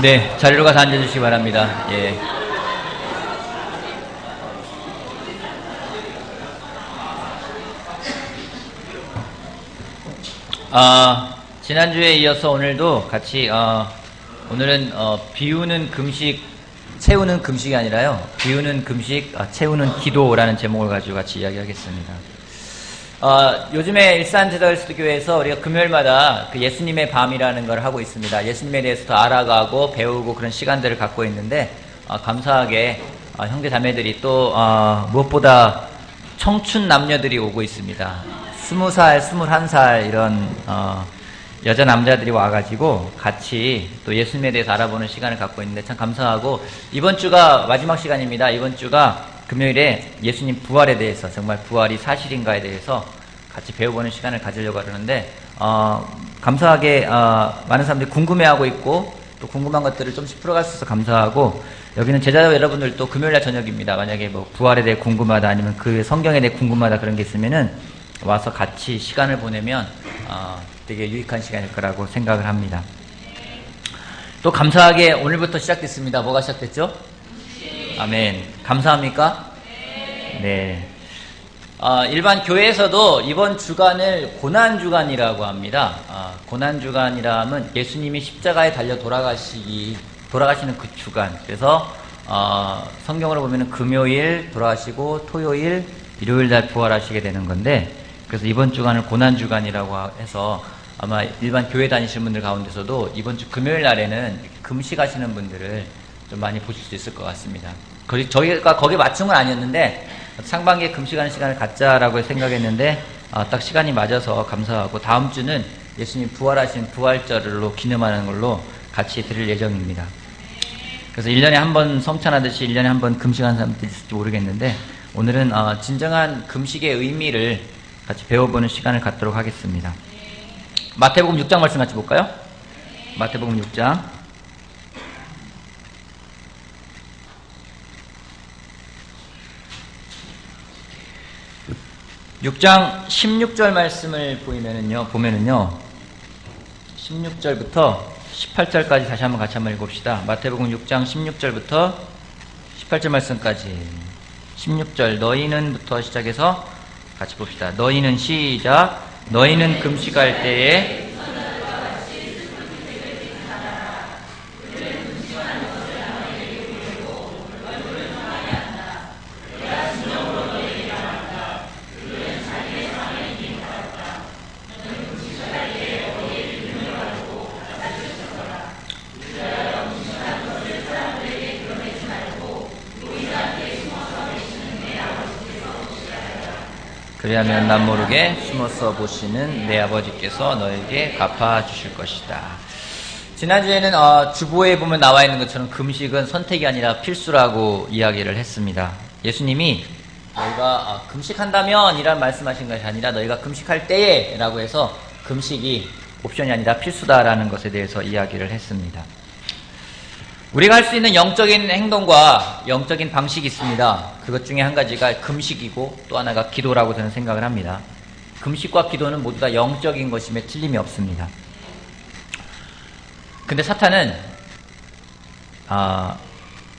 네, 자리로 가서 앉아주시기 바랍니다. 예. 지난주에 이어서 오늘도 같이, 오늘은, 비우는 금식, 채우는 금식이 아니라요. 비우는 금식, 채우는 기도라는 제목을 가지고 같이 이야기하겠습니다. 요즘에 일산제자그리스도교회에서 우리가 금요일마다 그 예수님의 밤이라는 걸 하고 있습니다. 예수님에 대해서 더 알아가고 배우고 그런 시간들을 갖고 있는데, 감사하게, 형제 자매들이 또, 무엇보다 청춘 남녀들이 오고 있습니다. 20살, 21살 이런, 여자 남자들이 와가지고 같이 또 예수님에 대해서 알아보는 시간을 갖고 있는데 참 감사하고, 이번 주가 마지막 시간입니다. 이번 주가 금요일에 예수님 부활에 대해서, 정말 부활이 사실인가에 대해서 같이 배워보는 시간을 가지려고 하려는데, 감사하게 많은 사람들이 궁금해하고 있고 또 궁금한 것들을 좀씩 풀어갈 수 있어서 감사하고, 여기는 제자 여러분들도 금요일날 저녁입니다. 만약에 뭐 부활에 대해 궁금하다, 아니면 그 성경에 대해 궁금하다 그런 게 있으면은 와서 같이 시간을 보내면 되게 유익한 시간일 거라고 생각을 합니다. 또 감사하게 오늘부터 시작됐습니다. 뭐가 시작됐죠? 아멘. 감사합니까? 네. 일반 교회에서도 이번 주간을 고난주간이라고 합니다. 고난주간이라면 예수님이 십자가에 달려 돌아가시는 그 주간. 그래서, 성경으로 보면 금요일 돌아가시고 토요일, 일요일 날 부활하시게 되는 건데, 그래서 이번 주간을 고난주간이라고 해서 아마 일반 교회 다니시는 분들 가운데서도 이번 주 금요일 날에는 금식하시는 분들을 좀 많이 보실 수 있을 것 같습니다. 저희가 거기에 맞춘 건 아니었는데 상반기에 금식하는 시간을 갖자라고 생각했는데 딱 시간이 맞아서 감사하고, 다음 주는 예수님 부활하신 부활절로 기념하는 걸로 같이 드릴 예정입니다. 그래서 1년에 한 번 성찬하듯이 1년에 한 번 금식하는 사람들이 있을지 모르겠는데, 오늘은 진정한 금식의 의미를 같이 배워보는 시간을 갖도록 하겠습니다. 마태복음 6장 말씀 같이 볼까요? 마태복음 6장. 6장 16절 말씀을 보면은요, 16절부터 18절까지 다시 한번 같이 한번 읽읍시다. 마태복음 6장 16절부터 18절 말씀까지. 16절, 너희는부터 시작해서 같이 봅시다. 너희는 시작. 너희는 금식할 때에 그리하면 남 모르게 숨어서 보시는 내 아버지께서 너에게 갚아주실 것이다. 지난주에는 주보에 보면 나와 있는 것처럼 금식은 선택이 아니라 필수라고 이야기를 했습니다. 예수님이 너희가 금식한다면 이란 말씀하신 것이 아니라 너희가 금식할 때에 라고 해서 금식이 옵션이 아니라 필수다라는 것에 대해서 이야기를 했습니다. 우리가 할 수 있는 영적인 행동과 영적인 방식이 있습니다. 그것 중에 한 가지가 금식이고 또 하나가 기도라고 저는 생각을 합니다. 금식과 기도는 모두 다 영적인 것임에 틀림이 없습니다. 근데 사탄은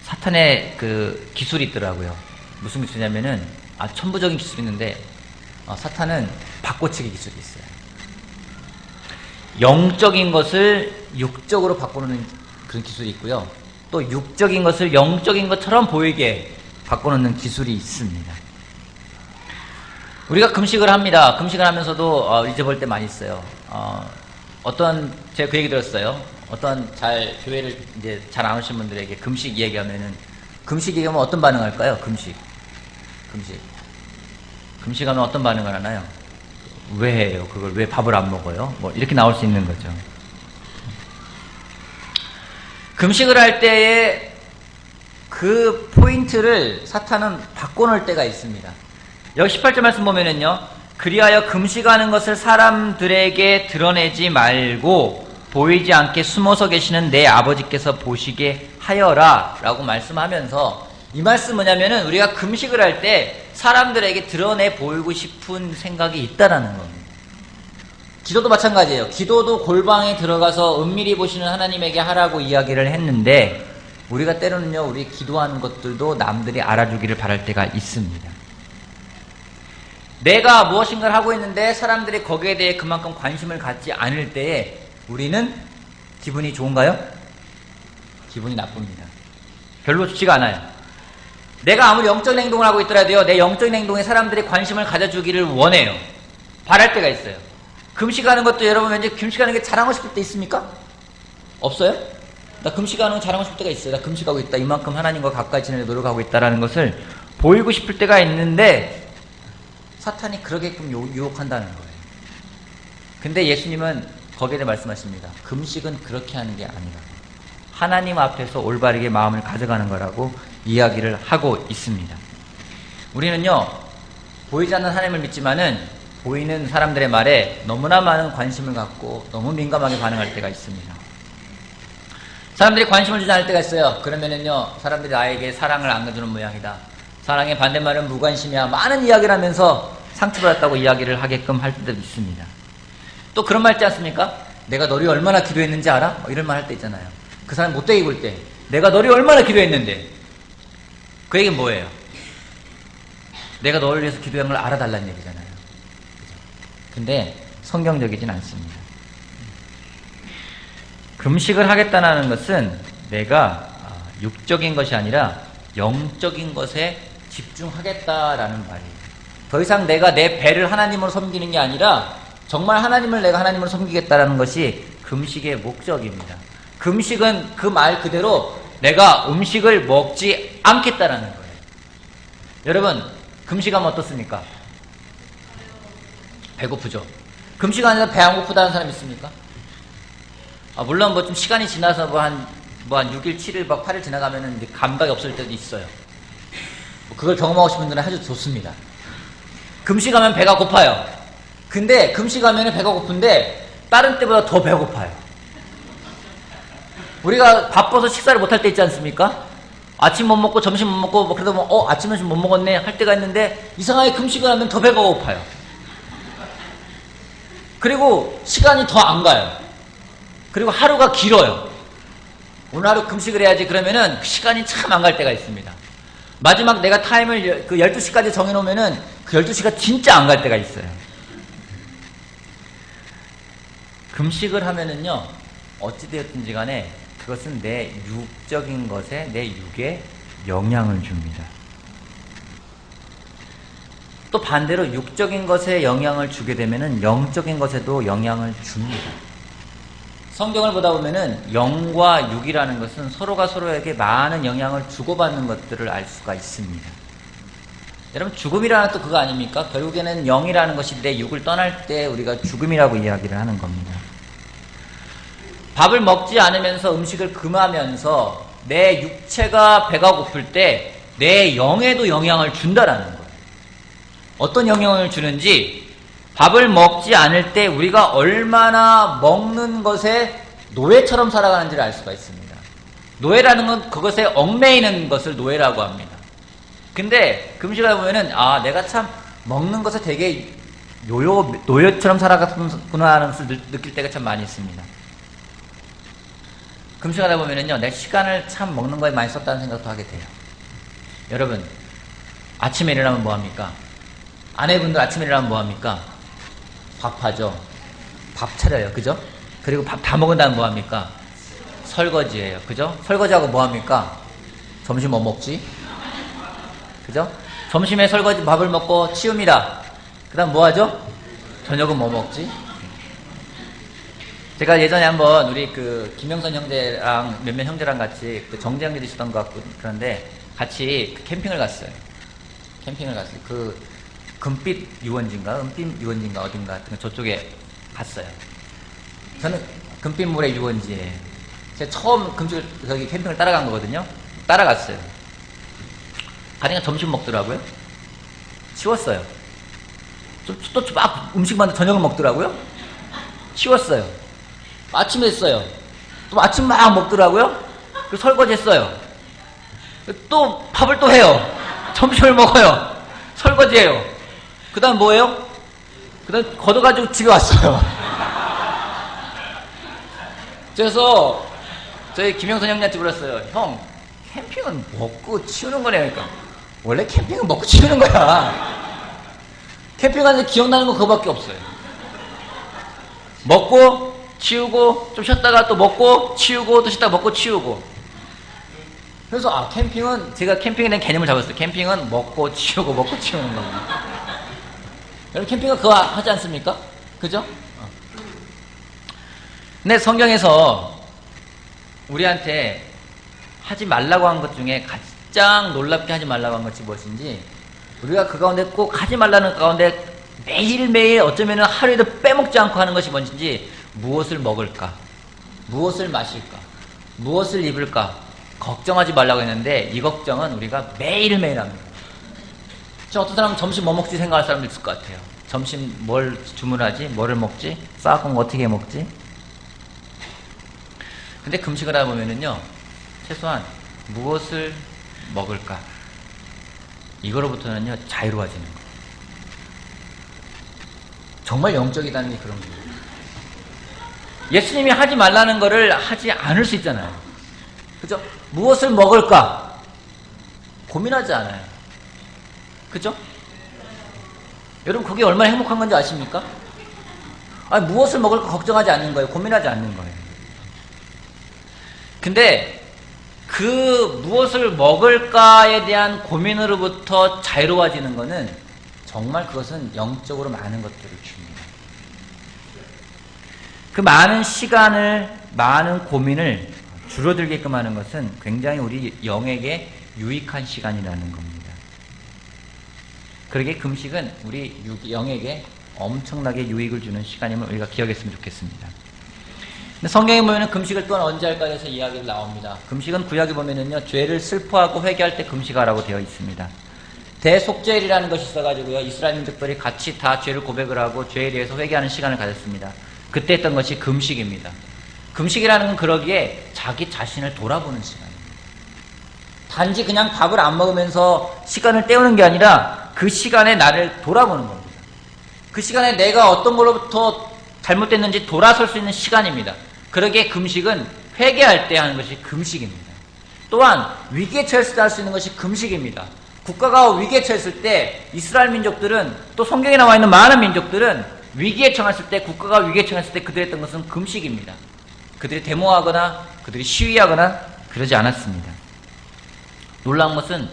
사탄의 그 기술이 있더라고요. 무슨 기술이냐면은 천부적인 기술이 있는데 사탄은 바꿔치기 기술이 있어요. 영적인 것을 육적으로 바꿔놓는 그런 기술이 있고요. 또 육적인 것을 영적인 것처럼 보이게 바꿔놓는 기술이 있습니다. 우리가 금식을 합니다. 금식을 하면서도 잊어볼 때 많이 있어요. 제가 그 얘기 들었어요. 교회를 이제 잘 안 오신 분들에게 금식 얘기하면은, 금식 얘기하면 어떤 반응할까요? 금식하면 어떤 반응을 하나요? 왜 해요? 그걸 왜 밥을 안 먹어요? 뭐 이렇게 나올 수 있는 거죠. 금식을 할 때에 그 포인트를 사탄은 바꿔놓을 때가 있습니다. 여기 18절 말씀 보면은요, 그리하여 금식하는 것을 사람들에게 드러내지 말고 보이지 않게 숨어서 계시는 내 아버지께서 보시게 하여라 라고 말씀하면서, 이 말씀 뭐냐면은 우리가 금식을 할 때 사람들에게 드러내 보이고 싶은 생각이 있다라는 겁니다. 기도도 마찬가지예요. 기도도 골방에 들어가서 은밀히 보시는 하나님에게 하라고 이야기를 했는데 우리가 때로는요, 우리 기도하는 것들도 남들이 알아주기를 바랄 때가 있습니다. 내가 무엇인가를 하고 있는데 사람들이 거기에 대해 그만큼 관심을 갖지 않을 때에 우리는 기분이 좋은가요? 기분이 나쁩니다. 별로 좋지가 않아요. 내가 아무리 영적인 행동을 하고 있더라도요, 내 영적인 행동에 사람들이 관심을 가져주기를 원해요. 바랄 때가 있어요. 금식하는 것도 여러분 왠지 금식하는 게 자랑하고 싶을 때 있습니까? 없어요? 나 금식하는 거 자랑하고 싶을 때가 있어요. 나 금식하고 있다. 이만큼 하나님과 가까이 지내려 노력하고 있다라는 것을 보이고 싶을 때가 있는데 사탄이 그러게끔 유혹한다는 거예요. 근데 예수님은 거기에 대해 말씀하십니다. 금식은 그렇게 하는 게 아니라 하나님 앞에서 올바르게 마음을 가져가는 거라고 이야기를 하고 있습니다. 우리는요, 보이지 않는 하나님을 믿지만은 보이는 사람들의 말에 너무나 많은 관심을 갖고 너무 민감하게 반응할 때가 있습니다. 사람들이 관심을 주지 않을 때가 있어요. 그러면은요, 사람들이 나에게 사랑을 안 주는 모양이다. 사랑의 반대말은 무관심이야. 많은 이야기를 하면서 상처받았다고 이야기를 하게끔 할 때도 있습니다. 또 그런 말 있지 않습니까? 내가 너를 얼마나 기도했는지 알아? 이런 말 할 때 있잖아요. 그 사람 못되게 굴 때 내가 너를 얼마나 기도했는데 그 얘기는 뭐예요? 내가 너를 위해서 기도한 걸 알아달라는 얘기잖아요. 근데 성경적이진 않습니다. 금식을 하겠다는 것은 내가 육적인 것이 아니라 영적인 것에 집중하겠다라는 말이에요. 더 이상 내가 내 배를 하나님으로 섬기는 게 아니라 정말 하나님을 내가 하나님으로 섬기겠다라는 것이 금식의 목적입니다. 금식은 그 말 그대로 내가 음식을 먹지 않겠다라는 거예요. 여러분, 금식하면 어떻습니까? 배고프죠? 금식 아니라 배 안 고프다는 사람 있습니까? 물론 뭐 좀 시간이 지나서 한 6일, 7일, 8일 지나가면은 이제 감각이 없을 때도 있어요. 그걸 경험하고 싶은 분들은 아주 좋습니다. 금식하면 배가 고파요. 근데 금식하면 배가 고픈데 다른 때보다 더 배고파요. 우리가 바빠서 식사를 못할 때 있지 않습니까? 아침 못 먹고 점심 못 먹고 그러다 보면 아침 점심 못 먹었네 할 때가 있는데 이상하게 금식을 하면 더 배가 고파요. 그리고 시간이 더 안 가요. 그리고 하루가 길어요. 오늘 하루 금식을 해야지 그러면은 시간이 참 안 갈 때가 있습니다. 마지막 내가 타임을 그 12시까지 정해놓으면은 그 12시가 진짜 안 갈 때가 있어요. 금식을 하면은요, 어찌되었든지 간에 그것은 내 육적인 것에, 내 육에 영향을 줍니다. 또 반대로 육적인 것에 영향을 주게 되면은 영적인 것에도 영향을 줍니다. 성경을 보다 보면은 영과 육이라는 것은 서로가 서로에게 많은 영향을 주고받는 것들을 알 수가 있습니다. 여러분, 죽음이라는 또 그거 아닙니까? 결국에는 영이라는 것이 내 육을 떠날 때 우리가 죽음이라고 이야기를 하는 겁니다. 밥을 먹지 않으면서 음식을 금하면서 내 육체가 배가 고플 때 내 영에도 영향을 준다라는 거예요. 어떤 영향을 주는지, 밥을 먹지 않을 때 우리가 얼마나 먹는 것에 노예처럼 살아가는지를 알 수가 있습니다. 노예라는 건 그것에 얽매이는 것을 노예라고 합니다. 근데 금식을 보면은 내가 참 먹는 것에 되게 노예처럼 살아갔구나 하는 것을 느낄 때가 참 많이 있습니다. 금식하다 보면은요, 내 시간을 참 먹는 거에 많이 썼다는 생각도 하게 돼요. 여러분, 아침에 일어나면 뭐합니까? 아내분들 아침에 일어나면 뭐합니까? 밥하죠. 밥 차려요. 그죠? 그리고 밥 다 먹은 다음에 뭐합니까? 설거지예요. 그죠? 설거지하고 뭐합니까? 점심 뭐 먹지? 그죠? 점심에 설거지 밥을 먹고 치웁니다. 그 다음 뭐하죠? 저녁은 뭐 먹지? 제가 예전에 한번 우리 그 김영선 형제랑 몇몇 형제랑 같이 정재 형제도 있었던 것 같고 그런데 같이 캠핑을 갔어요. 그 금빛 유원지인가 은빛 유원지인가 어딘가 하여튼 저쪽에 갔어요. 저는 금빛물의 유원지에 제가 처음 저기 캠핑을 따라간 거거든요. 따라갔어요. 가니까 점심 먹더라고요. 치웠어요. 또 막 음식 만들 저녁을 먹더라고요. 치웠어요. 아침 했어요. 또 아침 막 먹더라고요. 그 설거지 했어요. 또 밥을 또 해요. 점심을 먹어요. 설거지해요. 그 다음 뭐예요? 그 다음 걷어가지고 집에 왔어요. 그래서 저희 김영선 형님한테 물었어요. 형, 캠핑은 먹고 치우는 거네. 그러니까 원래 캠핑은 먹고 치우는 거야. 캠핑하는데 기억나는 거 그거밖에 없어요. 먹고 치우고 좀 쉬었다가 또 먹고 치우고 또 쉬었다가 먹고 치우고. 그래서 캠핑은 제가 캠핑에 대한 개념을 잡았어요. 캠핑은 먹고 치우고 먹고 치우는 겁니다. 여러분 캠핑은 그거 하지 않습니까? 그죠? 근데 성경에서 우리한테 하지 말라고 한 것 중에 가장 놀랍게 하지 말라고 한 것이 무엇인지, 우리가 그 가운데 꼭 하지 말라는 가운데 매일매일 어쩌면 하루에도 빼먹지 않고 하는 것이 뭔지, 무엇을 먹을까, 무엇을 마실까, 무엇을 입을까 걱정하지 말라고 했는데, 이 걱정은 우리가 매일매일 합니다. 어떤 사람은 점심 뭐 먹지 생각할 사람도 있을 것 같아요. 점심 뭘 주문하지? 뭐를 먹지? 싸고 어떻게 먹지? 근데 금식을 하다 보면은요, 최소한 무엇을 먹을까? 이거로부터는요, 자유로워지는 거예요. 정말 영적이라는 게 그런 거예요. 예수님이 하지 말라는 거를 하지 않을 수 있잖아요. 그죠? 무엇을 먹을까? 고민하지 않아요. 그죠? 여러분, 그게 얼마나 행복한 건지 아십니까? 무엇을 먹을까 걱정하지 않는 거예요. 고민하지 않는 거예요. 근데 그 무엇을 먹을까에 대한 고민으로부터 자유로워지는 거는 정말 그것은 영적으로 많은 것들을 줍니다. 그 많은 시간을, 많은 고민을 줄어들게끔 하는 것은 굉장히 우리 영에게 유익한 시간이라는 겁니다. 그러게 금식은 우리 영에게 엄청나게 유익을 주는 시간임을 우리가 기억했으면 좋겠습니다. 근데 성경에 보면 금식을 또한 언제 할까에 대해서 이야기가 나옵니다. 금식은 구약에 보면은요, 죄를 슬퍼하고 회개할 때 금식하라고 되어 있습니다. 대속죄일이라는 것이 있어가지고요, 이스라엘 민족들이 같이 다 죄를 고백을 하고 죄에 대해서 회개하는 시간을 가졌습니다. 그때 했던 것이 금식입니다. 금식이라는 건 그러기에 자기 자신을 돌아보는 시간입니다. 단지 그냥 밥을 안 먹으면서 시간을 때우는 게 아니라 그 시간에 나를 돌아보는 겁니다. 그 시간에 내가 어떤 걸로부터 잘못됐는지 돌아설 수 있는 시간입니다. 그러기에 금식은 회개할 때 하는 것이 금식입니다. 또한 위기에 처했을 때 할 수 있는 것이 금식입니다. 국가가 위기에 처했을 때 이스라엘 민족들은, 또 성경에 나와 있는 많은 민족들은 위기에 처했을 때, 국가가 위기에 처했을 때 그들이 했던 것은 금식입니다. 그들이 데모하거나 그들이 시위하거나 그러지 않았습니다. 놀라운 것은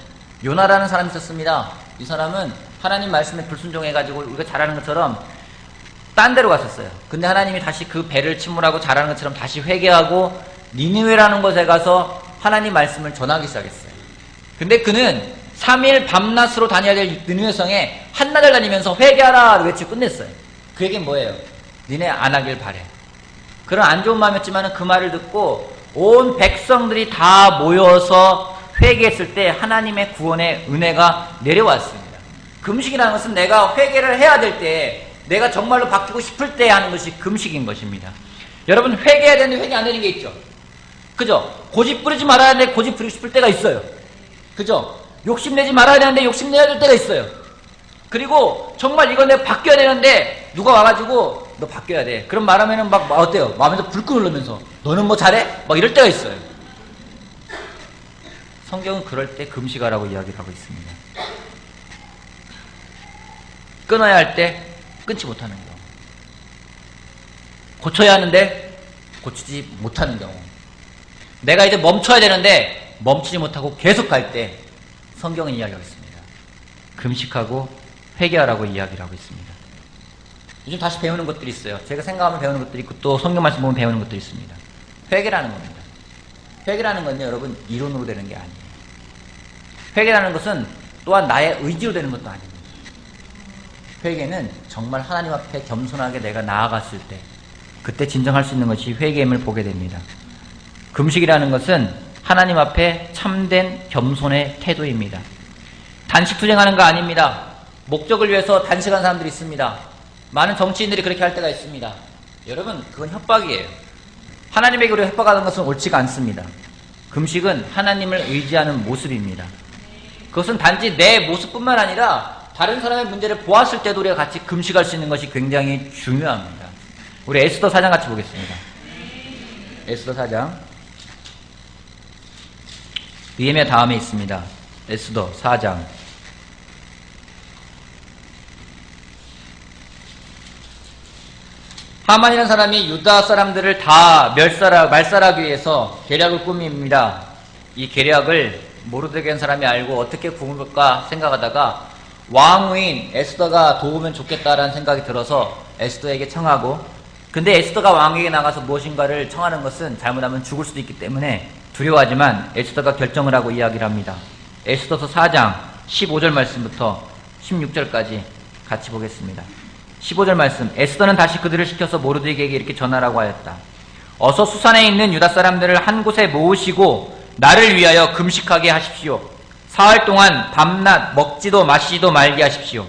요나라는 사람이 있었습니다. 이 사람은 하나님 말씀에 불순종해가지고 우리가 잘 아는 것처럼 딴 데로 갔었어요. 근데 하나님이 다시 그 배를 침몰하고 잘하는 것처럼 다시 회개하고 니느웨라는 곳에 가서 하나님 말씀을 전하기 시작했어요. 근데 그는 3일 밤낮으로 다녀야 될 니느웨 성에 한나절 다니면서 회개하라 외치고 끝냈어요. 그 얘기는 뭐예요? 니네 안 하길 바래. 그런 안 좋은 마음이었지만 그 말을 듣고 온 백성들이 다 모여서 회개했을 때 하나님의 구원의 은혜가 내려왔습니다. 금식이라는 것은 내가 회개를 해야 될 때, 내가 정말로 바뀌고 싶을 때 하는 것이 금식인 것입니다. 여러분, 회개해야 되는데 회개 안 되는 게 있죠. 그죠? 고집 부리지 말아야 되는데 고집 부리고 싶을 때가 있어요. 그죠? 욕심내지 말아야 되는데 욕심내야 될 때가 있어요. 그리고 정말 이건 내가 바뀌어야 되는데 누가 와가지고 너 바뀌어야 돼. 그럼 말하면은 막 어때요? 마음에서 불끈 오르면서 너는 뭐 잘해? 막 이럴 때가 있어요. 성경은 그럴 때 금식하라고 이야기를 하고 있습니다. 끊어야 할 때 끊지 못하는 경우, 고쳐야 하는데 고치지 못하는 경우, 내가 이제 멈춰야 되는데 멈추지 못하고 계속 갈 때 성경은 이야기하고 있습니다. 금식하고 회개하라고 이야기를 하고 있습니다. 요즘 다시 배우는 것들이 있어요. 제가 생각하면 배우는 것들이 있고 또 성경 말씀 보면 배우는 것들이 있습니다. 회개라는 겁니다. 회개라는 건요, 여러분, 이론으로 되는 게 아니에요. 회개라는 것은 또한 나의 의지로 되는 것도 아닙니다. 회개는 정말 하나님 앞에 겸손하게 내가 나아갔을 때, 그때 진정할 수 있는 것이 회개임을 보게 됩니다. 금식이라는 것은 하나님 앞에 참된 겸손의 태도입니다. 단식 투쟁하는 거 아닙니다. 목적을 위해서 단식하는 사람들이 있습니다. 많은 정치인들이 그렇게 할 때가 있습니다. 여러분, 그건 협박이에요. 하나님에게 우리가 협박하는 것은 옳지가 않습니다. 금식은 하나님을 의지하는 모습입니다. 그것은 단지 내 모습뿐만 아니라 다른 사람의 문제를 보았을 때도 우리가 같이 금식할 수 있는 것이 굉장히 중요합니다. 우리 에스더 4장 같이 보겠습니다. 에스더 4장. 느헤미야 다음에 있습니다. 에스더 4장. 하만이라는 사람이 유다 사람들을 다 말살하기 위해서 계략을 꾸밉니다. 이 계략을 모르드게한 사람이 알고 어떻게 구물까 생각하다가 왕후인 에스더가 도우면 좋겠다라는 생각이 들어서 에스더에게 청하고, 근데 에스더가 왕에게 나가서 무엇인가를 청하는 것은 잘못하면 죽을 수도 있기 때문에 두려워하지만 에스더가 결정을 하고 이야기를 합니다. 에스더서 4장 15절 말씀부터 16절까지 같이 보겠습니다. 15절 말씀. 에스더는 다시 그들을 시켜서 모르드게에게 이렇게 전하라고 하였다. 어서 수산에 있는 유다 사람들을 한 곳에 모으시고 나를 위하여 금식하게 하십시오. 사흘 동안 밤낮 먹지도 마시지도 말게 하십시오.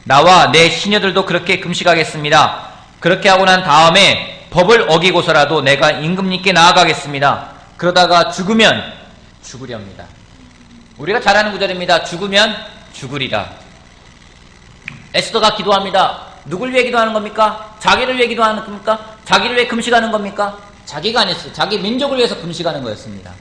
나와 내 시녀들도 그렇게 금식하겠습니다. 그렇게 하고 난 다음에 법을 어기고서라도 내가 임금님께 나아가겠습니다. 그러다가 죽으면 죽으렵니다. 우리가 잘 아는 구절입니다. 죽으면 죽으리라. 에스더가 기도합니다. 누굴 위해 기도하는 겁니까? 자기를 위해 기도하는 겁니까? 자기를 위해 금식하는 겁니까? 자기가 아니었어요. 자기 민족을 위해서 금식하는 거였습니다.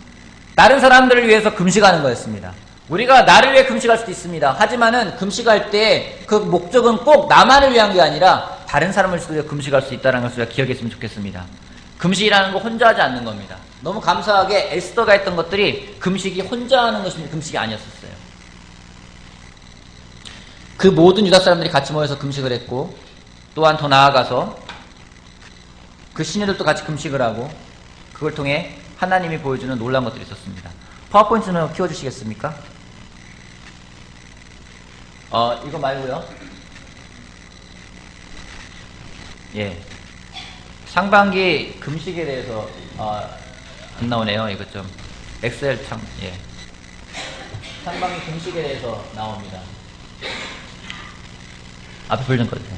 다른 사람들을 위해서 금식하는 거였습니다. 우리가 나를 위해 금식할 수도 있습니다. 하지만은 금식할 때 그 목적은 꼭 나만을 위한 게 아니라 다른 사람을 위해 금식할 수 있다는 것을 우리가 기억했으면 좋겠습니다. 금식이라는 거 혼자 하지 않는 겁니다. 너무 감사하게 에스더가 했던 것들이 금식이 혼자 하는 것이 금식이 아니었었어요. 그 모든 유다 사람들이 같이 모여서 금식을 했고, 또한 더 나아가서 그 신녀들도 같이 금식을 하고, 그걸 통해 하나님이 보여주는 놀라운 것들이 있었습니다. 파워포인트는 키워주시겠습니까? 이거 말고요. 예. 상반기 금식에 대해서 안 나오네요. 이거 좀 엑셀 참, 예. 상반기 금식에 대해서 나옵니다. 앞에 불 좀 꺼주세요.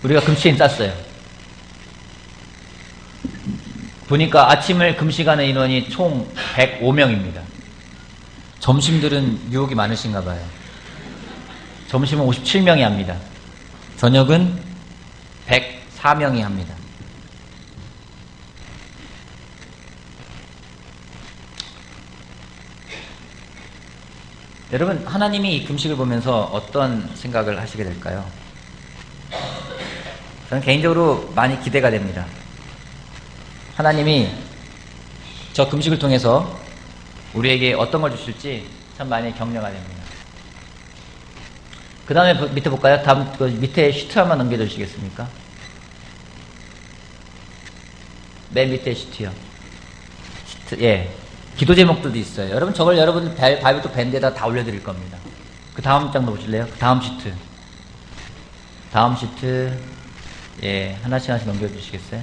우리가 금식인 쌌어요. 보니까 아침을 금식하는 인원이 총 105명입니다. 점심들은 유혹이 많으신가 봐요. 점심은 57명이 합니다. 저녁은 104명이 합니다. 여러분, 하나님이 이 금식을 보면서 어떤 생각을 하시게 될까요? 저는 개인적으로 많이 기대가 됩니다. 하나님이 저 금식을 통해서 우리에게 어떤 걸 주실지 참 많이 격려가 됩니다. 그 다음에 밑에 볼까요? 다음 그 밑에 시트 한번 넘겨주시겠습니까? 맨 밑에 시트요. 시트, 예. 기도 제목들도 있어요. 여러분, 저걸 여러분 바이블 밴드에다 다 올려드릴 겁니다. 그 다음 장도 보실래요? 그 다음 시트. 다음 시트. 예. 하나씩 넘겨주시겠어요?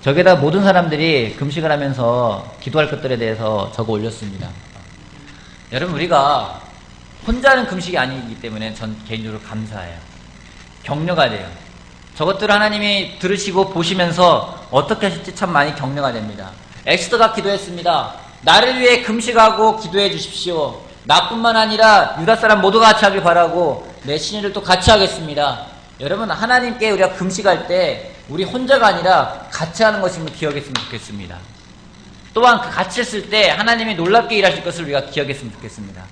저기다 모든 사람들이 금식을 하면서 기도할 것들에 대해서 적어 올렸습니다. 여러분, 우리가 혼자 하는 금식이 아니기 때문에 전 개인적으로 감사해요. 격려가 돼요. 저것들을 하나님이 들으시고 보시면서 어떻게 하실지 참 많이 격려가 됩니다. 에스더가 기도했습니다. 나를 위해 금식하고 기도해 주십시오. 나뿐만 아니라 유다 사람 모두가 같이 하길 바라고 내 신인들도 같이 하겠습니다. 여러분, 하나님께 우리가 금식할 때 우리 혼자가 아니라 같이 하는 것임을 기억했으면 좋겠습니다. 또한 그 같이 했을 때 하나님이 놀랍게 일하실 것을 우리가 기억했으면 좋겠습니다.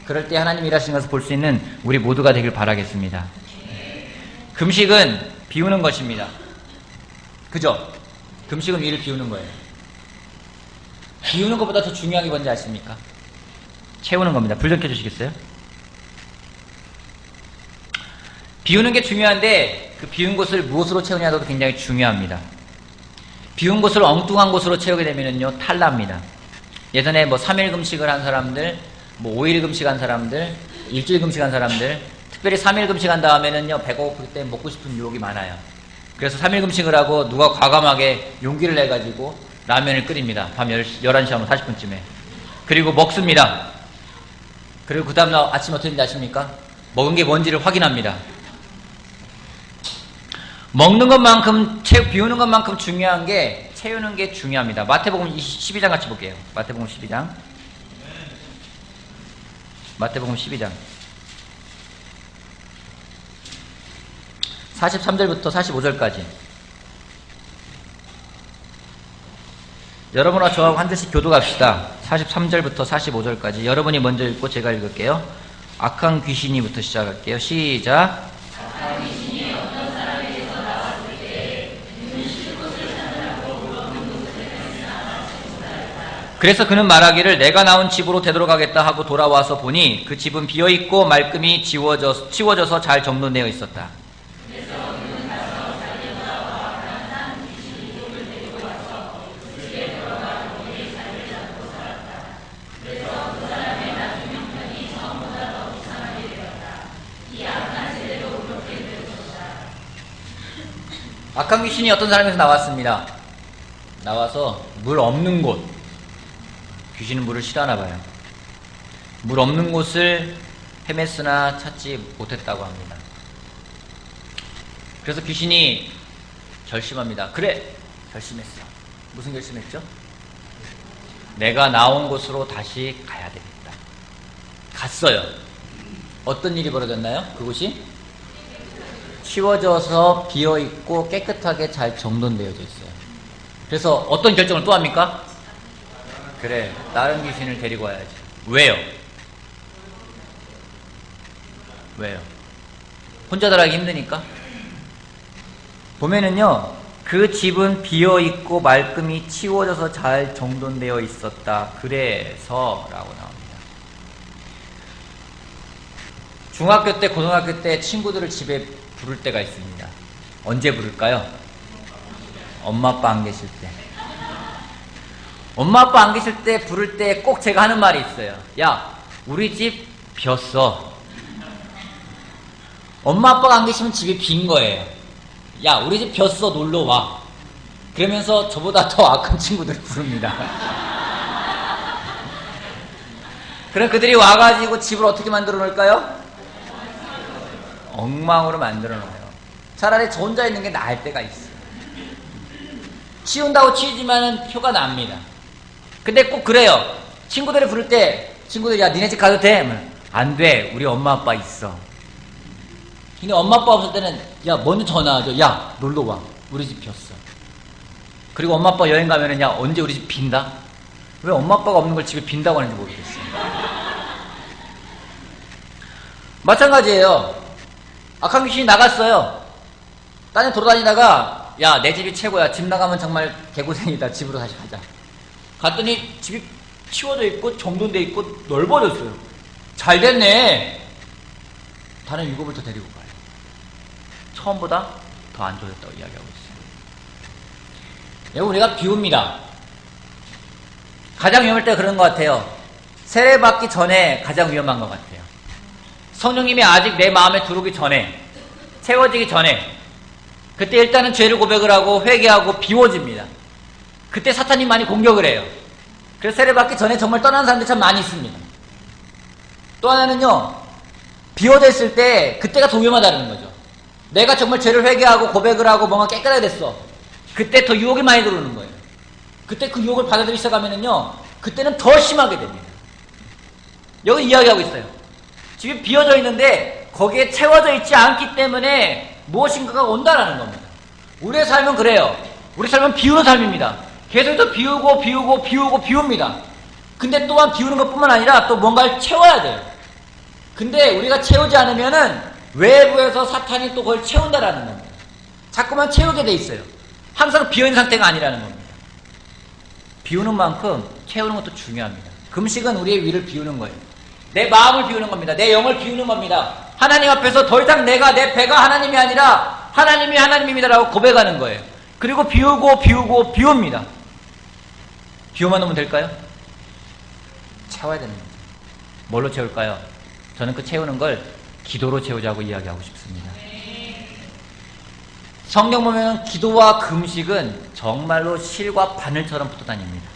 그럴 때 하나님이 일하시는 것을 볼 수 있는 우리 모두가 되길 바라겠습니다. 금식은 비우는 것입니다. 그죠? 금식은 위를 비우는 거예요. 비우는 것보다 더 중요한 게 뭔지 아십니까? 채우는 겁니다. 불 좀 켜주시겠어요? 비우는 게 중요한데 그 비운 곳을 무엇으로 채우냐도 굉장히 중요합니다. 비운 곳을 엉뚱한 곳으로 채우게 되면요 탈납니다. 예전에 뭐 3일 금식을 한 사람들, 뭐 5일 금식한 사람들, 일주일 금식한 사람들, 특별히 3일 금식한 다음에는요 배가 고프기 때문에 먹고 싶은 유혹이 많아요. 그래서 3일 금식을 하고 누가 과감하게 용기를 내가지고 라면을 끓입니다. 밤 11시 한 40분쯤에. 그리고 먹습니다. 그리고 그 다음날 아침 어떻게 되는지 아십니까? 먹은 게 뭔지를 확인합니다. 먹는 것만큼, 비우는 것만큼 중요한 게 채우는 게 중요합니다. 마태복음 12장 같이 볼게요. 마태복음 12장. 마태복음 12장. 43절부터 45절까지. 여러분과 저하고 한 절씩 교도갑시다. 43절부터 45절까지 여러분이 먼저 읽고 제가 읽을게요. 악한 귀신이부터 시작할게요. 시작. 그래서 그는 말하기를 내가 나온 집으로 되돌아가겠다 하고 돌아와서 보니 그 집은 비어있고 말끔히 치워져서 잘 정돈되어 있었다. 악한 귀신이 어떤 사람에서 나왔습니다. 나와서 물 없는 곳, 귀신은 물을 싫어하나 봐요. 물 없는 곳을 헤맸으나 찾지 못했다고 합니다. 그래서 귀신이 결심합니다. 그래, 결심했어. 무슨 결심했죠? 내가 나온 곳으로 다시 가야 되겠다. 갔어요. 어떤 일이 벌어졌나요? 그곳이 치워져서 비어있고 깨끗하게 잘 정돈되어져 있어요. 그래서 어떤 결정을 또 합니까? 그래, 다른 귀신을 데리고 와야지. 왜요? 왜요? 혼자 들어가기 힘드니까? 보면은요, 그 집은 비어있고 말끔히 치워져서 잘 정돈되어 있었다. 그래서 라고 나옵니다. 중학교 때, 고등학교 때 친구들을 집에 부를 때가 있습니다. 언제 부를까요? 엄마 아빠 안 계실 때. 엄마 아빠 안 계실 때 부를 때 꼭 제가 하는 말이 있어요. 야, 우리 집 비었어. 엄마 아빠가 안 계시면 집이 빈 거예요. 야, 우리 집 비었어, 놀러 와. 그러면서 저보다 더 악한 친구들을 부릅니다. 그럼 그들이 와가지고 집을 어떻게 만들어 놓을까요? 엉망으로 만들어 놓아요. 차라리 저 혼자 있는 게 나을 때가 있어요. 치운다고 치우지만은 표가 납니다. 근데 꼭 그래요. 친구들을 부를 때 친구들이 야, 니네 집 가도 돼? 안 돼. 우리 엄마 아빠 있어. 근데 엄마 아빠 없을 때는 야, 먼저 전화하죠. 야, 놀러 와. 우리 집 비었어. 그리고 엄마 아빠 여행 가면은 야, 언제 우리 집 빈다? 왜 엄마 아빠가 없는 걸 집에 빈다고 하는지 모르겠어요. 마찬가지예요. 악한 귀신이 나갔어요. 딴 데 돌아다니다가 야, 내 집이 최고야. 집 나가면 정말 개고생이다. 집으로 다시 가자. 갔더니 집이 치워져 있고 정돈돼 있고 넓어졌어요. 잘 됐네. 다른 7을 더 데리고 가요. 처음보다 더 안 좋아졌다고 이야기하고 있어요. 여러분, 우리가 비웁니다. 가장 위험할 때가 그런 것 같아요. 세례받기 전에 가장 위험한 것 같아요. 성령님이 아직 내 마음에 들어오기 전에, 채워지기 전에, 그때 일단은 죄를 고백을 하고 회개하고 비워집니다. 그때 사탄이 많이 공격을 해요. 그래서 세례받기 전에 정말 떠나는 사람들이 참 많이 있습니다. 또 하나는요, 비워져 있을 때 그때가 더 위험하다는 거죠. 내가 정말 죄를 회개하고 고백을 하고 뭔가 깨끗하게 됐어. 그때 더 유혹이 많이 들어오는 거예요. 그때 그 유혹을 받아들이기 시작하면은요, 그때는 더 심하게 됩니다. 여기 이야기하고 있어요. 집이 비어져 있는데 거기에 채워져 있지 않기 때문에 무엇인가가 온다라는 겁니다. 우리의 삶은 그래요. 우리 삶은 비우는 삶입니다. 계속해서 비웁니다. 근데 또한 비우는 것뿐만 아니라 또 뭔가를 채워야 돼요. 근데 우리가 채우지 않으면은 외부에서 사탄이 또 그걸 채운다라는 겁니다. 자꾸만 채우게 돼 있어요. 항상 비어있는 상태가 아니라는 겁니다. 비우는 만큼 채우는 것도 중요합니다. 금식은 우리의 위를 비우는 거예요. 내 마음을 비우는 겁니다. 내 영을 비우는 겁니다. 하나님 앞에서 더 이상 내 배가 하나님이 아니라 하나님이 하나님입니다라고 고백하는 거예요. 그리고 비웁니다. 비우만 놓으면 될까요? 채워야 되는 거죠. 뭘로 채울까요? 저는 그 채우는 걸 기도로 채우자고 이야기하고 싶습니다. 성경 보면 기도와 금식은 정말로 실과 바늘처럼 붙어 다닙니다.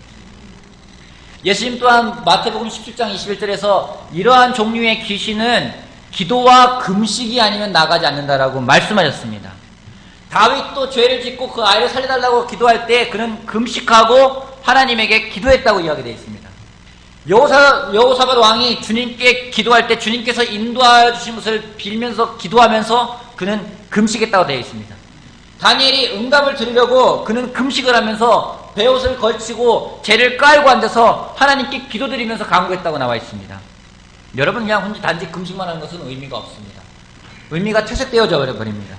예수님 또한 마태복음 17장 21절에서 이러한 종류의 귀신은 기도와 금식이 아니면 나가지 않는다라고 말씀하셨습니다. 다윗도 죄를 짓고 그 아이를 살려달라고 기도할 때 그는 금식하고 하나님에게 기도했다고 이야기되어 있습니다. 여호사밧 왕이 주님께 기도할 때 주님께서 인도하여 주신 것을 빌면서 기도하면서 그는 금식했다고 되어 있습니다. 다니엘이 응답을 들으려고 그는 금식을 하면서 베옷을 걸치고 죄를 깔고 앉아서 하나님께 기도드리면서 강구했다고 나와 있습니다. 여러분 그냥 혼자 단지 금식만 하는 것은 의미가 없습니다. 의미가 퇴색되어져 버립니다.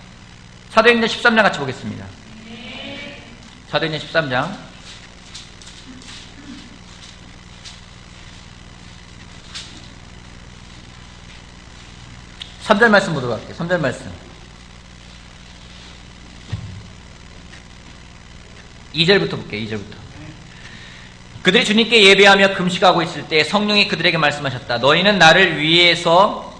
사도행전 13장 같이 보겠습니다. 사도행전 13장 3절 말씀 보도록 할게요. 3절 말씀. 2절부터 볼게요. 2절부터. 그들이 주님께 예배하며 금식하고 있을 때 성령이 그들에게 말씀하셨다. 너희는 나를 위해서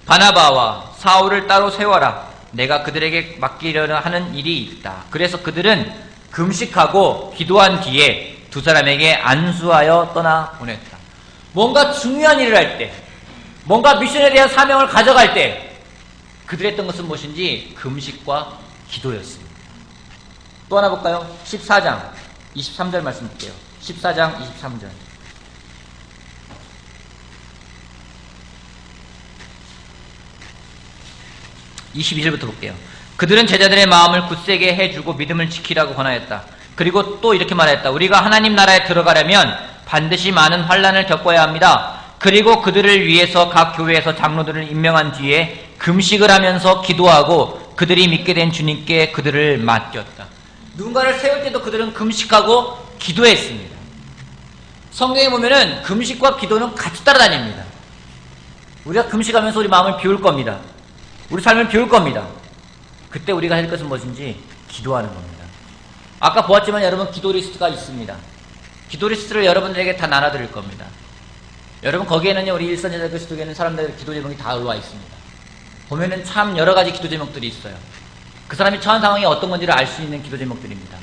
바나바와 사울을 따로 세워라. 내가 그들에게 맡기려는 하는 일이 있다. 그래서 그들은 금식하고 기도한 뒤에 두 사람에게 안수하여 떠나 보냈다. 뭔가 중요한 일을 할 때, 뭔가 미션에 대한 사명을 가져갈 때 그들이 했던 것은 무엇인지 금식과 기도였습니다. 또 하나 볼까요? 14장 23절 말씀 볼게요. 14장 23절. 22절부터 볼게요. 그들은 제자들의 마음을 굳세게 해주고 믿음을 지키라고 권하였다. 그리고 또 이렇게 말했다. 우리가 하나님 나라에 들어가려면 반드시 많은 환난을 겪어야 합니다. 그리고 그들을 위해서 각 교회에서 장로들을 임명한 뒤에 금식을 하면서 기도하고 그들이 믿게 된 주님께 그들을 맡겼다. 누군가를 세울 때도 그들은 금식하고 기도했습니다. 성경에 보면은 금식과 기도는 같이 따라다닙니다. 우리가 금식하면서 우리 마음을 비울 겁니다. 우리 삶을 비울 겁니다. 그때 우리가 할 것은 무엇인지 기도하는 겁니다. 아까 보았지만 여러분 기도 리스트가 있습니다. 기도 리스트를 여러분들에게 다 나눠드릴 겁니다. 여러분 거기에는요 우리 일선제자 그리스도교에 있는 사람들의 기도 제목이 다 올라와 있습니다. 보면은 참 여러 가지 기도 제목들이 있어요. 그 사람이 처한 상황이 어떤 건지를 알 수 있는 기도 제목들입니다.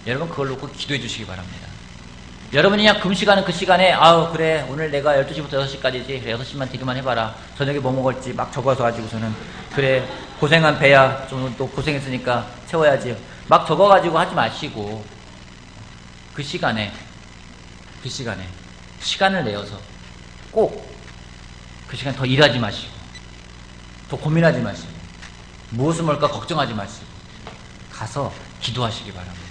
여러분 그걸 놓고 기도해 주시기 바랍니다. 여러분이 그냥 금식하는 그 시간에 아우 그래 오늘 내가 12시부터 6시까지지 그래 6시만 기도만 해봐라. 저녁에 뭐 먹을지 막 적어서 가지고서는 그래 고생한 배야 좀 또 고생했으니까 채워야지 막 적어가지고 하지 마시고 그 시간에 시간을 내어서 꼭 그 시간 더 일하지 마시고 더 고민하지 마시고 무엇을 먹을까 걱정하지 마시고 가서 기도하시기 바랍니다.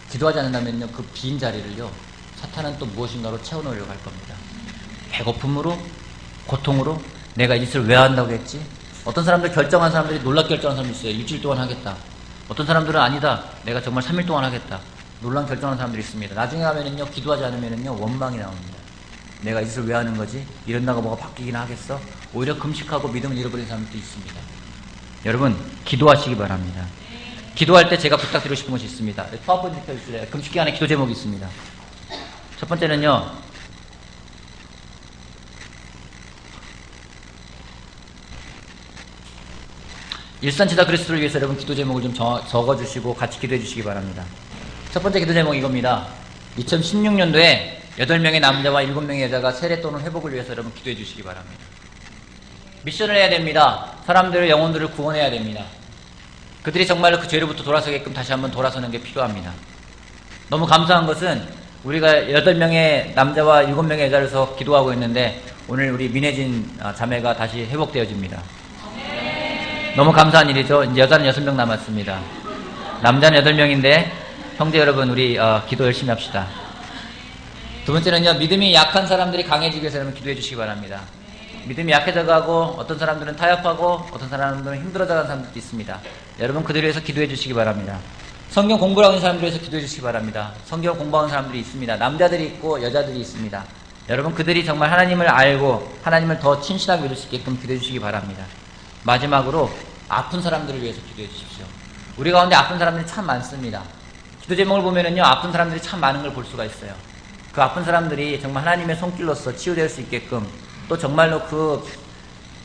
기도하지 않는다면요 그 빈 자리를요 사탄은 또 무엇인가로 채워놓으려고 할 겁니다. 배고픔으로 고통으로 내가 이 짓을 왜 한다고 했지? 어떤 사람들 결정한 사람들이 놀랍게 결정한 사람이 있어요. 일주일 동안 하겠다. 어떤 사람들은 아니다. 내가 정말 3일 동안 하겠다. 놀란 결정한 사람들이 있습니다. 나중에 가면은요 기도하지 않으면은요 원망이 나옵니다. 내가 이 짓을 왜 하는 거지? 이런다고 뭐가 바뀌긴 하겠어? 오히려 금식하고 믿음을 잃어버린 사람들도 있습니다. 여러분 기도하시기 바랍니다. 기도할 때 제가 부탁드리고 싶은 것이 있습니다. 파워포인트 켜주실래요? 금식 기간에 기도 제목이 있습니다. 첫 번째는요 일선지다 그리스도를 위해서 여러분 기도 제목을 좀 적어주시고 같이 기도해 주시기 바랍니다. 첫 번째 기도 제목 이겁니다. 2016년도에 8명의 남자와 7명의 여자가 세례 또는 회복을 위해서 여러분 기도해 주시기 바랍니다. 미션을 해야 됩니다. 사람들을 영혼들을 구원해야 됩니다. 그들이 정말로 그 죄로부터 돌아서게끔 다시 한번 돌아서는 게 필요합니다. 너무 감사한 것은 우리가 8명의 남자와 7명의 여자로서 기도하고 있는데 오늘 우리 민혜진 자매가 다시 회복되어집니다. 너무 감사한 일이죠. 이제 여자는 6명 남았습니다. 남자는 8명인데 형제 여러분 우리 기도 열심히 합시다. 두 번째는요 믿음이 약한 사람들이 강해지기 위해서 여러분 기도해 주시기 바랍니다. 믿음이 약해져가고 어떤 사람들은 타협하고 어떤 사람들은 힘들어져가는 사람들도 있습니다. 여러분 그들을 위해서 기도해 주시기 바랍니다. 성경 공부를 하는 사람들을 위해서 기도해 주시기 바랍니다. 성경 공부하는 사람들이 있습니다. 남자들이 있고 여자들이 있습니다. 여러분 그들이 정말 하나님을 알고 하나님을 더 친실하게 믿을 수 있게끔 기도해 주시기 바랍니다. 마지막으로 아픈 사람들을 위해서 기도해 주십시오. 우리 가운데 아픈 사람들이 참 많습니다. 기도 제목을 보면은요 아픈 사람들이 참 많은 걸 볼 수가 있어요. 그 아픈 사람들이 정말 하나님의 손길로서 치유될 수 있게끔 또 정말로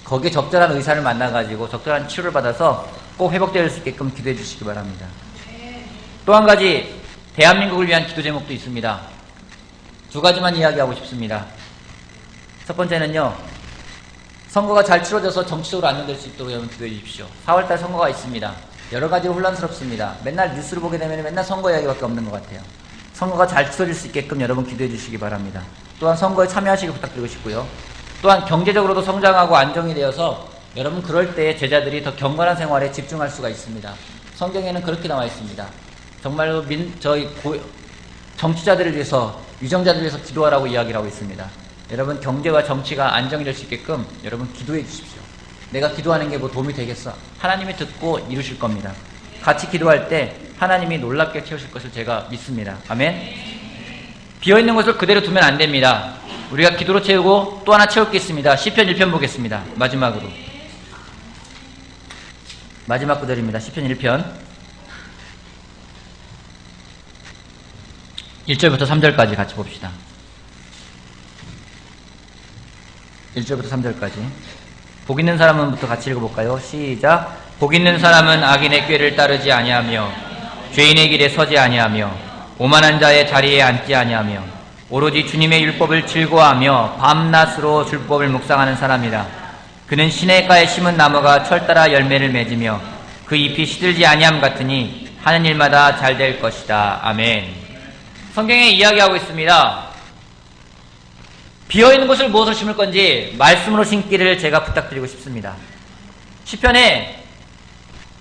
거기에 적절한 의사를 만나가지고 적절한 치료를 받아서 꼭 회복될 수 있게끔 기도해 주시기 바랍니다. 또 한 가지 대한민국을 위한 기도 제목도 있습니다. 두 가지만 이야기하고 싶습니다. 첫 번째는요 선거가 잘 치러져서 정치적으로 안정될 수 있도록 여러분 기도해 주십시오. 4월달 선거가 있습니다. 여러 가지로 혼란스럽습니다. 맨날 뉴스를 보게 되면 맨날 선거 이야기밖에 없는 것 같아요. 선거가 잘 치러질 수 있게끔 여러분 기도해 주시기 바랍니다. 또한 선거에 참여하시기 부탁드리고 싶고요. 또한 경제적으로도 성장하고 안정이 되어서 여러분 그럴 때 제자들이 더 경건한 생활에 집중할 수가 있습니다. 성경에는 그렇게 나와 있습니다. 정말로 정치자들을 위해서, 유정자들을 위해서 기도하라고 이야기를 하고 있습니다. 여러분, 경제와 정치가 안정될 수 있게끔 여러분 기도해 주십시오. 내가 기도하는 게 뭐 도움이 되겠어? 하나님이 듣고 이루실 겁니다. 같이 기도할 때 하나님이 놀랍게 채우실 것을 제가 믿습니다. 아멘. 비어있는 것을 그대로 두면 안 됩니다. 우리가 기도로 채우고 또 하나 채울 게 있습니다. 시편 1편 보겠습니다. 마지막 구절입니다. 시편 1편 1절부터 3절까지 같이 봅시다. 1절부터 3절까지. 복 있는 사람은부터 같이 읽어볼까요? 시작. 복 있는 사람은 악인의 꾀를 따르지 아니하며 죄인의 길에 서지 아니하며 오만한 자의 자리에 앉지 아니하며 오로지 주님의 율법을 즐거워하며 밤낮으로 율법을 묵상하는 사람이라. 그는 시냇가에 심은 나무가 철 따라 열매를 맺으며 그 잎이 시들지 아니함 같으니 하는 일마다 잘 될 것이다. 아멘. 성경에 이야기하고 있습니다. 비어있는 곳을 무엇으로 심을 건지 말씀으로 심기를 제가 부탁드리고 싶습니다. 시편에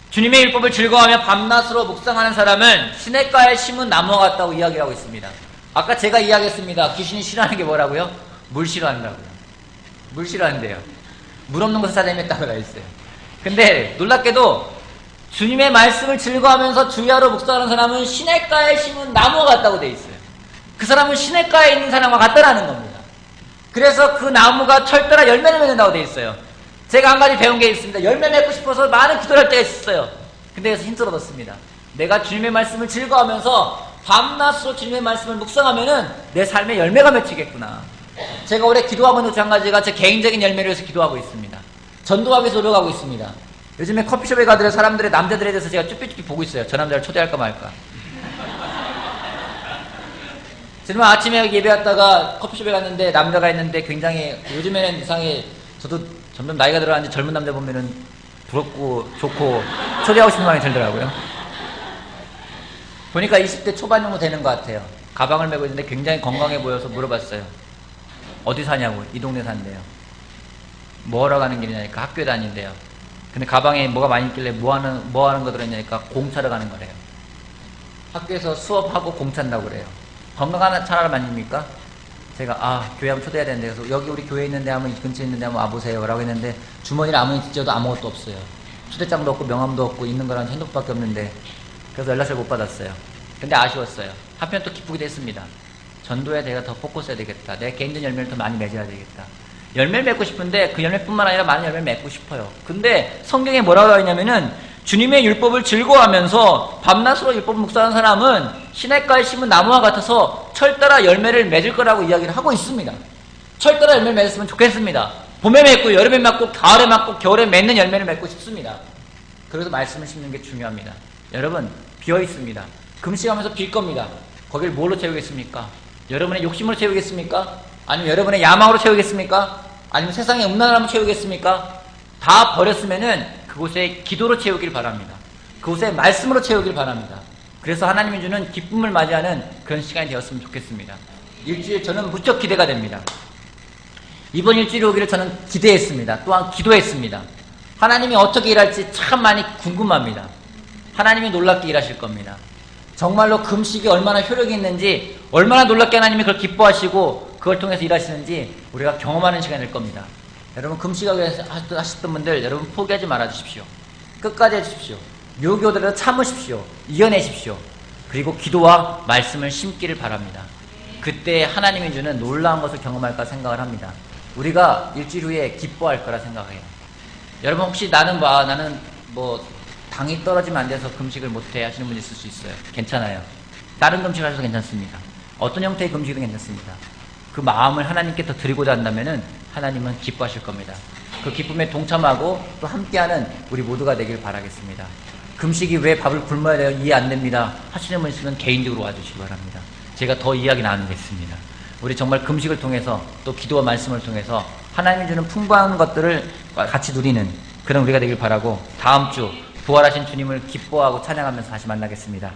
주님의 율법을 즐거워하며 밤낮으로 묵상하는 사람은 시냇가에 심은 나무와 같다고 이야기하고 있습니다. 아까 제가 이야기했습니다. 귀신이 싫어하는 게 뭐라고요? 물 싫어한다고요. 물 싫어한대요. 물 없는 곳에 사자 헤맸다고 다 있어요. 근데 놀랍게도 주님의 말씀을 즐거워하면서 주야로 묵상하는 사람은 시냇가에 심은 나무와 같다고 돼 있어요. 그 사람은 시냇가에 있는 사람과 같다라는 겁니다. 그래서 그 나무가 철따라 열매를 맺는다고 돼 있어요. 제가 한 가지 배운 게 있습니다. 열매 맺고 싶어서 많은 기도를 할 때가 있었어요. 근데 그래서 힌트를 얻었습니다. 내가 주님의 말씀을 즐거워하면서 밤낮으로 주님의 말씀을 묵상하면은 내 삶에 열매가 맺히겠구나. 제가 올해 기도하고 있는 것 중 한 가지가 제 개인적인 열매를 위해서 기도하고 있습니다. 전도하기 위해서 노력하고 있습니다. 요즘에 커피숍에 가더라 사람들의 남자들에 대해서 제가 쭈삐쭈삐 보고 있어요. 저 남자를 초대할까 말까. 정말 아침에 예배 왔다가 커피숍에 갔는데 남자가 있는데 굉장히 요즘에는 이상하게 저도 점점 나이가 들어가는데 젊은 남자 보면은 부럽고 좋고 초대하고 싶은 마음이 들더라고요. 보니까 20대 초반 정도 되는 것 같아요. 가방을 메고 있는데 굉장히 건강해 보여서 물어봤어요. 어디 사냐고. 이 동네 산대요. 뭐 하러 가는 길이냐니까 학교에 다닌대요. 근데 가방에 뭐가 많이 있길래 뭐 하는 거 들어있냐니까 공 차러 가는 거래요. 학교에서 수업하고 공 찬다고 그래요. 건강한 사람 아닙니까? 제가 교회 한번 초대해야 되는데 그래서 여기 우리 교회 있는데 한번 이 근처에 있는데 한번 와보세요 라고 했는데 주머니를 아무리 뒤져도 아무것도 없어요. 초대장도 없고 명함도 없고 있는 거랑 핸드폰밖에 없는데 그래서 연락을 못 받았어요. 근데 아쉬웠어요. 한편 또 기쁘기도 했습니다. 전도에 내가 더 포커스해야 되겠다. 내 개인적인 열매를 더 많이 맺어야 되겠다. 열매를 맺고 싶은데 그 열매뿐만 아니라 많은 열매를 맺고 싶어요. 근데 성경에 뭐라고 하냐면은 주님의 율법을 즐거워하면서 밤낮으로 율법을 묵상하는 사람은 시냇가에 심은 나무와 같아서 철따라 열매를 맺을 거라고 이야기를 하고 있습니다. 철따라 열매를 맺었으면 좋겠습니다. 봄에 맺고 여름에 맺고 가을에 맺고 겨울에 맺는 열매를 맺고 싶습니다. 그래서 말씀을 심는 게 중요합니다. 여러분 비어 있습니다. 금식하면서 빌 겁니다. 거길 뭘로 채우겠습니까? 여러분의 욕심으로 채우겠습니까? 아니면 여러분의 야망으로 채우겠습니까? 아니면 세상의 음란함으로 채우겠습니까? 다 버렸으면은 그곳에 기도로 채우길 바랍니다. 그곳에 말씀으로 채우길 바랍니다. 그래서 하나님이 주는 기쁨을 맞이하는 그런 시간이 되었으면 좋겠습니다. 일주일 저는 무척 기대가 됩니다. 이번 일주일 오기를 저는 기대했습니다. 또한 기도했습니다. 하나님이 어떻게 일할지 참 많이 궁금합니다. 하나님이 놀랍게 일하실 겁니다. 정말로 금식이 얼마나 효력이 있는지, 얼마나 놀랍게 하나님이 그걸 기뻐하시고 그걸 통해서 일하시는지 우리가 경험하는 시간이 될 겁니다. 여러분 금식하기 위해서 하셨던 분들 여러분 포기하지 말아 주십시오. 끝까지 해주십시오. 요기오더라도 참으십시오. 이겨내십시오. 그리고 기도와 말씀을 심기를 바랍니다. 그때 하나님이 주는 놀라운 것을 경험할까 생각을 합니다. 우리가 일주일 후에 기뻐할 거라 생각해요. 여러분 혹시 나는 당이 떨어지면 안 돼서 금식을 못해 하시는 분이 있을 수 있어요. 괜찮아요. 다른 금식을 하셔도 괜찮습니다. 어떤 형태의 금식이든 괜찮습니다. 그 마음을 하나님께 더 드리고자 한다면은 하나님은 기뻐하실 겁니다. 그 기쁨에 동참하고 또 함께하는 우리 모두가 되길 바라겠습니다. 금식이 왜 밥을 굶어야 돼요? 이해 안 됩니다. 하시는 분 있으면 개인적으로 와주시기 바랍니다. 제가 더 이야기 나누겠습니다. 우리 정말 금식을 통해서 또 기도와 말씀을 통해서 하나님이 주는 풍부한 것들을 같이 누리는 그런 우리가 되길 바라고 다음 주 부활하신 주님을 기뻐하고 찬양하면서 다시 만나겠습니다.